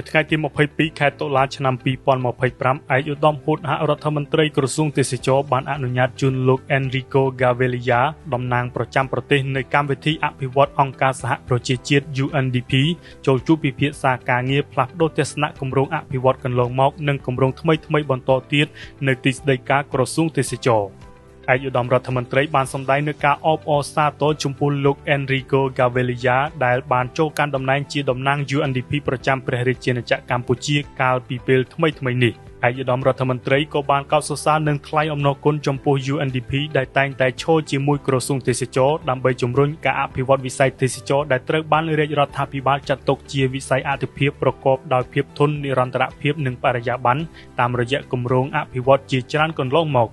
នៅថ្ងៃទី22ខែតុលាឆ្នាំ2025ឯកឧត្តមហូតហរដ្ឋមន្ត្រីក្រសួងទេសចរបានអនុញ្ញាតជូនលោក Enrico Gavilia តំណាងប្រចាំប្រទេសនៃកម្មវិធីអភិវឌ្ឍអង្គការសហប្រជាជាតិ UNDP ចូលជួបពិភាក្សាការងារផ្លាស់ប្តូរទស្សនៈគម្រោងអភិវឌ្ឍកន្លងមកនិងគម្រោងថ្មីៗបន្តទៀតនៅទីស្តីការក្រសួងទេសចរឯកឧត្តមរដ្ឋមន្ត្រីបានសម្ដែងនូវការអបអរសាទរចំពោះលោក Enrico Gavilia ដែលបានចូលកាន់តំណែងជាតំណាង UNDP ប្រចាំព្រះរាជាណាចក្រកម្ពុជាកាលពីពេលថ្មីៗនេះឯកឧត្តមរដ្ឋមន្ត្រីក៏បានកោតសរសើរនិងថ្លែងអំណរគុណចំពោះ UNDP ដែលតែងតែឈរជាមួយក្រសួងទេសចរដើម្បីជំរុញការអភិវឌ្ឍវិស័យទេសចរដែលត្រូវបានរាជរដ្ឋាភិបាលចាត់ទុកជាវិស័យអាទិភាពប្រកបដោយភាពធន់និរន្តរភាពនិងបរិយាបន្នតាមរយៈគម្រោងអភិវឌ្ឍជាច្រើនកន្លងមក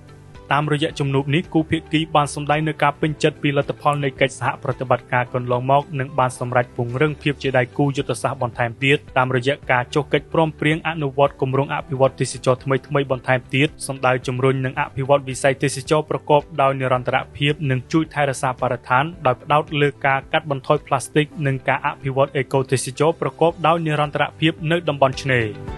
តាមរយៈជំនួបនេះគូភាគីបានសម្ដែងនូវការពេញចិត្តពីលទ្ធផលនៃកិច្ចសហប្រតិបត្តិការកន្លងមកនិងបានសម្រេចពង្រឹងភាពជាដៃគូយុទ្ធសាស្ត្របន្ថែមទៀតតាមរយៈការចុះកិច្ចព្រមព្រៀងអនុវត្តគម្រោងអភិវឌ្ឍទេសចរថ្មីៗបន្ថែមទៀតសម្ដៅជំរុញនិងអភិវឌ្ឍវិស័យទេសចរប្រកបដោយនិរន្តរភាពនិងជួយថែរក្សាបរិស្ថានដោយផ្ដោតលើការកាត់បន្ថយប្លាស្ទិកនិងការអភិវឌ្ឍអេកូទេសចរប្រកបដោយនិរន្តរភាពនៅតំបន់ឆ្នេរ